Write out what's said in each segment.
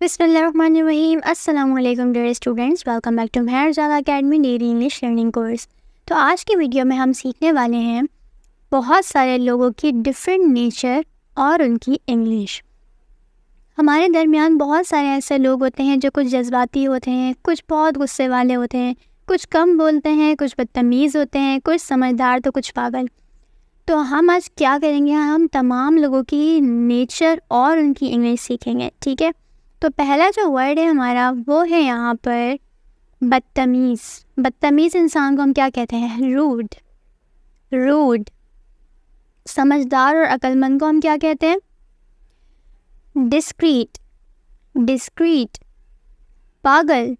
بسم اللہ الرحمن الرحیم. السلام علیکم dear students, welcome back to Mehr Zada academy daily English learning course. تو آج کی ویڈیو میں ہم سیکھنے والے ہیں بہت سارے لوگوں کی ڈفرینٹ نیچر اور ان کی انگلش. ہمارے درمیان بہت سارے ایسے لوگ ہوتے ہیں جو کچھ جذباتی ہوتے ہیں، کچھ بہت غصے والے ہوتے ہیں، کچھ کم بولتے ہیں، کچھ بدتمیز ہوتے ہیں، کچھ سمجھدار تو کچھ پاگل. تو ہم آج کیا کریں گے، ہم تمام لوگوں کی نیچر اور ان کی انگلش سیکھیں گے. ٹھیک ہے، تو پہلا جو ورڈ ہے ہمارا وہ ہے یہاں پر بدتمیز. بدتمیز انسان کو ہم کیا کہتے ہیں؟ روڈ. روڈ. سمجھدار اور عقل مند کو ہم کیا کہتے ہیں؟ ڈسکریٹ. ڈسکریٹ. پاگل.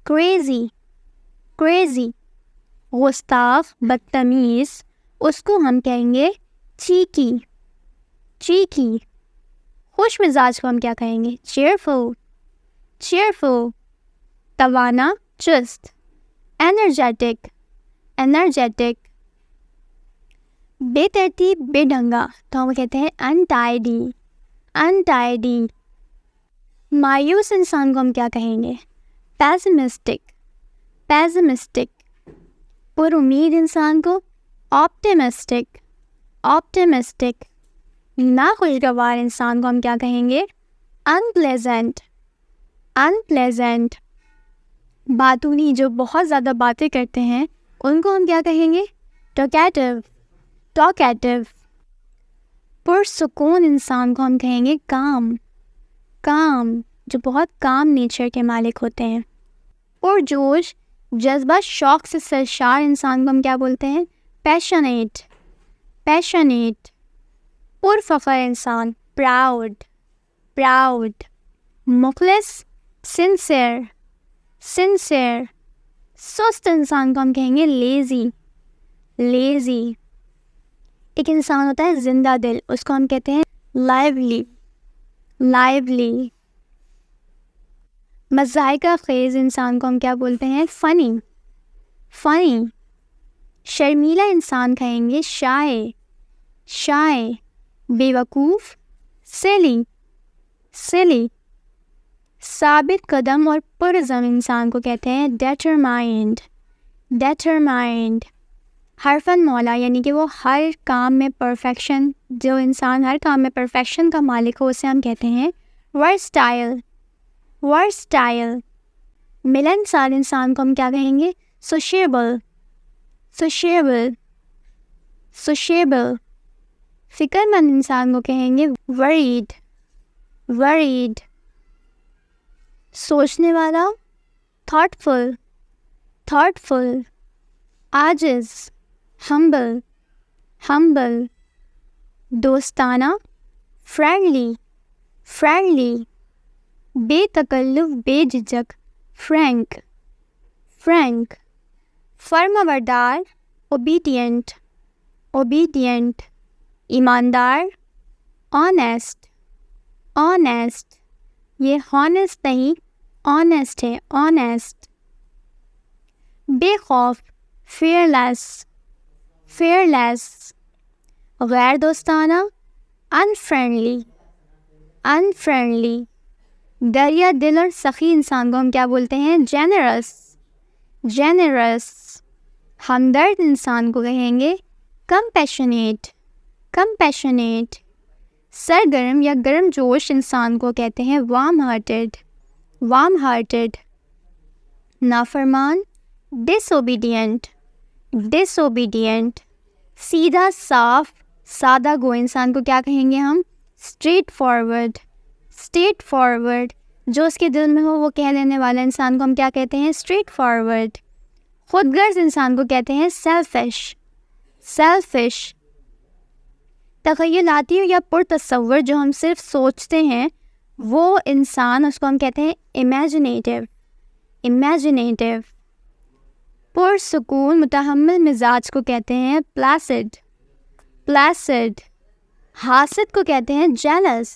کریزی. کریزی. گستاخ، بدتمیز، اس کو ہم کہیں گے چیکی. چیکی. خوش مزاج کو ہم کیا کہیں گے؟ چیئرفل. چیئرفل. توانا، چست. انرجیٹک. انرجیٹک. بے ترتیب، بے ڈھنگا تو ہم کہتے ہیں انٹائیڈی. انٹائیڈی. مایوس انسان کو ہم کیا کہیں گے؟ پیسمسٹک. پیسمسٹک. پر امید انسان کو آپٹیمسٹک. آپٹیمسٹک. ناخوشگوار انسان کو ہم کیا کہیں گے؟ انپلیزنٹ. انپلیزنٹ. باتونی، جو بہت زیادہ باتیں کرتے ہیں، ان کو ہم کیا کہیں گے؟ ٹاکیٹو. ٹاکیٹو. پرسکون انسان کو ہم کہیں گے کام. کام، جو بہت کام نیچر کے مالک ہوتے ہیں. پرجوش، جذبہ، شوق سے سرشار انسان کو ہم کیا بولتے ہیں؟ پیشنیٹ. پیشنیٹ. پرفخر انسان، پراؤڈ. پراؤڈ. مخلص، سنسیئر. سنسیئر. سست انسان کو ہم کہیں گے لیزی. لیزی. ایک انسان ہوتا ہے زندہ دل، اس کو ہم کہتے ہیں لائیولی. لائیولی. مضحکہ خیز انسان کو ہم کیا بولتے ہیں؟ فنی. فنی. شرمیلا انسان کہیں گے شائے. شائے. بیوقوف، سیلی. سیلی. ثابت قدم اور پرعزم انسان کو کہتے ہیں ڈیٹرمائنڈ. ڈیٹرمائنڈ. حرفن مولا، یعنی کہ وہ ہر کام میں پرفیکشن، جو انسان ہر کام میں پرفیکشن کا مالک ہو، اسے ہم کہتے ہیں ورسٹائل. ورسٹائل. ملنسار انسان کو ہم کیا کہیں گے؟ سوشیبل. سوشیبل. سوشیبل. فکر مند انسان کو کہیں گے وریڈ. وریڈ. سوچنے والا، تھاٹفل. تھاٹفل. عاجز، ہمبل. ہمبل. دوستانہ، فرینڈلی. فرینڈلی. بے تکلف، بے جھجک، فرینک. فرینک. فرما بردار، اوبیڈینٹ. اوبیڈینٹ. ایماندار، آنیسٹ. آنیسٹ. یہ ہانیسٹ نہیں، آنیسٹ ہے، آنیسٹ. بے خوف، فیئرلیس. فیئرلیس. غیر دوستانہ، انفرینڈلی. انفرینڈلی. دریا دل اور سخی انسان کو ہم کیا بولتے ہیں؟ جینرس. جینرس. ہمدرد انسان کو کہیں گے کمپیشنیٹ. کمپیشنیٹ. سرگرم یا گرم جوش انسان کو کہتے ہیں وارم ہارٹیڈ. Warm hearted. نافرمان، ڈس اوبیڈینٹ. ڈس اوبیڈینٹ. سیدھا، صاف، سادہ گو انسان کو کیا کہیں گے ہم؟ Straight forward. Straight forward. جو اس کے دل میں ہو وہ کہہ دینے والا انسان کو ہم کیا کہتے ہیں؟ Straight forward. خود غرض انسان کو کہتے ہیں سیلفش. سیلفش. تخیلاتی یا پرتصور، جو ہم صرف سوچتے ہیں، وہ انسان، اس کو ہم کہتے ہیں امیجنیٹیو. امیجنیٹیو. پرسکون، متحمل مزاج کو کہتے ہیں پلاسڈ. پلاسڈ. حاسد کو کہتے ہیں جیلس.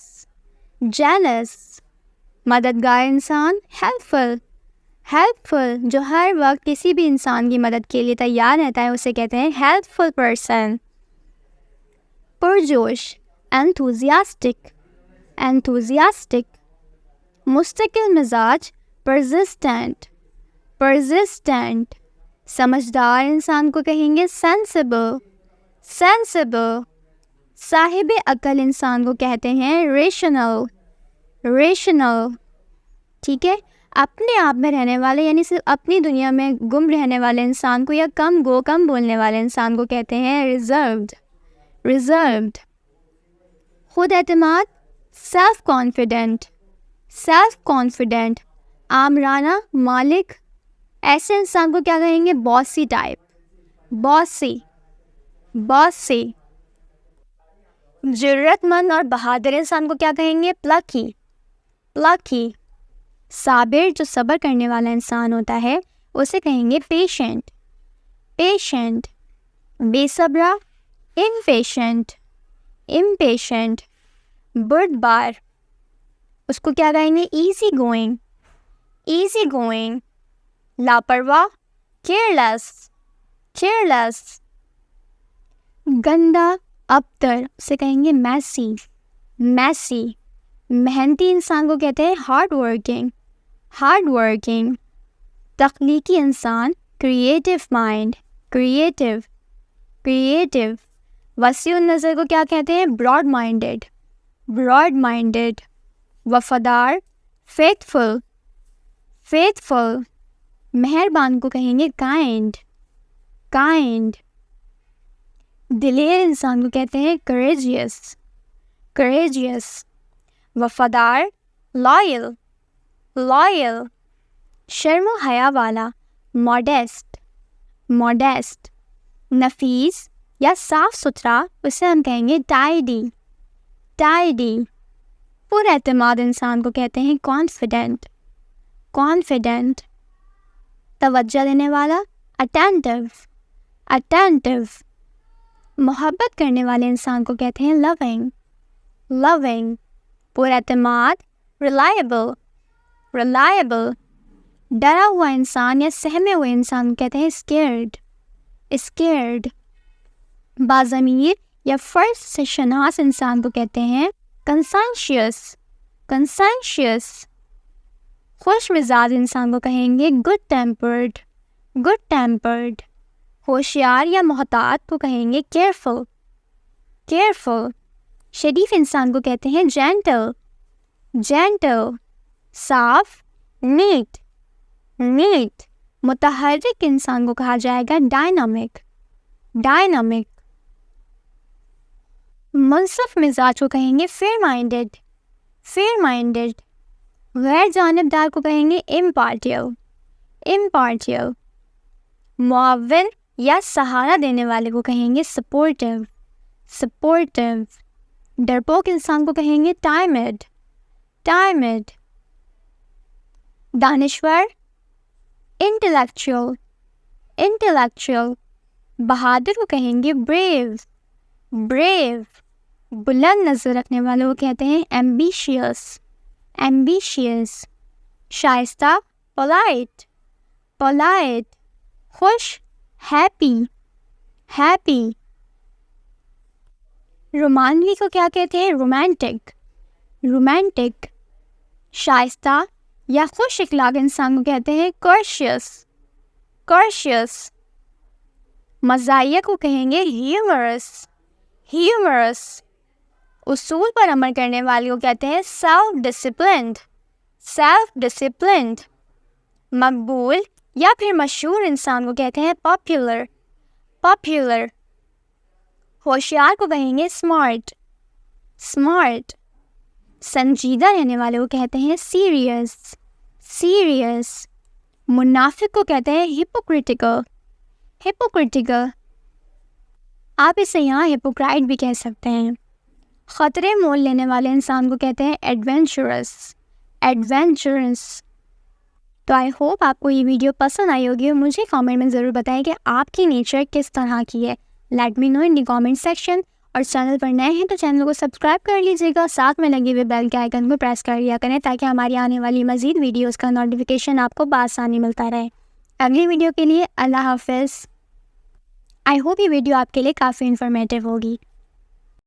جیلس. مددگار انسان، ہیلپفل. ہیلپفل. جو ہر وقت کسی بھی انسان کی مدد کے لیے تیار رہتا ہے، اسے کہتے ہیں ہیلپفل پرسن. پرجوش، enthusiastic. enthusiastic. مستقل مزاج persistent persistent. سمجھدار انسان کو کہیں گے sensible sensible. صاحب عقل انسان کو کہتے ہیں rational rational. ٹھیک ہے. اپنے آپ میں رہنے والے یعنی صرف اپنی دنیا میں گم رہنے والے انسان کو یا کم بولنے والے انسان کو کہتے ہیں reserved reserved. خود اعتماد self confident self confident. آمرانہ مالک ایسے انسان کو کیا کہیں گے bossy type bossy bossy. جرت مند اور بہادر انسان کو کیا کہیں گے plucky plucky. صابر جو صبر کرنے والا انسان ہوتا ہے اسے کہیں گے patient patient. بے صبرا impatient impatient. بردبار اس کو کیا کہیں گے easy going easy going. لاپرواہ careless careless. گندا ابتر اسے کہیں گے messy messy. محنتی انسان کو کہتے ہیں hard working hard working. تخلیقی انسان creative mind creative creative. وسیع النظر کو کیا کہتے ہیں broad minded broad minded. وفادار faithful faithful. مہربان کو کہیں گے kind kind. دلیر انسان کو کہتے ہیں courageous courageous. وفادار loyal loyal. شرم و حیا والا modest modest. نفیس یا صاف ستھرا اسے ہم کہیں گے tidy tidy. پر اعتماد انسان کو کہتے ہیں confident confident. توجہ دینے والا attentive attentive. محبت کرنے والے انسان کو کہتے ہیں loving loving. پر اعتماد reliable reliable. ڈرا ہوا انسان یا سہمے ہوئے انسان کو کہتے ہیں scared scared. باضمیر یا فرض سے شناس انسان کو کہتے ہیں conscientious conscientious. خوش مزاج انسان کو کہیں گے good tempered good tempered. ہوشیار یا محتاط کو کہیں گے careful careful. شریف انسان کو کہتے ہیں gentle gentle. صاف neat neat. متحرک انسان کو کہا جائے گا dynamic dynamic. منصف مزاج کو کہیں گے fair minded fair minded. غیر جانبدار کو کہیں گے impartial impartial. معاون یا سہارا دینے والے کو کہیں گے supportive supportive. ڈرپوک انسان کو کہیں گے timid timid. دانشور intellectual intellectual. بہادر کو کہیں گے brave brave. بلند نظر رکھنے والوں کو کہتے ہیں ambitious ambitious. شائستہ polite polite. خوش happy happy. رومانوی کو کیا کہتے ہیں romantic romantic. شائستہ یا خوش اخلاق انسان کو کہتے ہیں courteous courteous. مزاحیہ کو کہیں گے humorous humorous. اصول پر عمل کرنے والے کو کہتے ہیں self disciplined self disciplined. مقبول یا پھر مشہور انسان کو کہتے ہیں popular popular. ہوشیار کو کہیں گے smart smart. سنجیدہ رہنے والے کو کہتے ہیں serious serious. منافق کو کہتے ہیں hypocritical hypocritical. آپ اسے یہاں hypocrite بھی کہہ سکتے ہیں. خطرے مول لینے والے انسان کو کہتے ہیں adventurous adventurous. تو آئی ہوپ آپ کو یہ ویڈیو پسند آئی ہوگی اور مجھے کامنٹ میں ضرور بتائیں کہ آپ کی نیچر کس طرح کی ہے. Let me know in the comment section. اور چینل پر نئے ہیں تو چینل کو سبسکرائب کر لیجیے گا. ساتھ میں لگے ہوئے بیل کے آئیکن کو پریس کر لیا کریں تاکہ ہماری آنے والی مزید ویڈیوز کا نوٹیفیکیشن آپ کو بآسانی ملتا رہے. اگلی ویڈیو کے لیے اللہ حافظ. آئی ہوپ یہ ویڈیو آپ کے لیے کافی انفارمیٹیو ہوگی.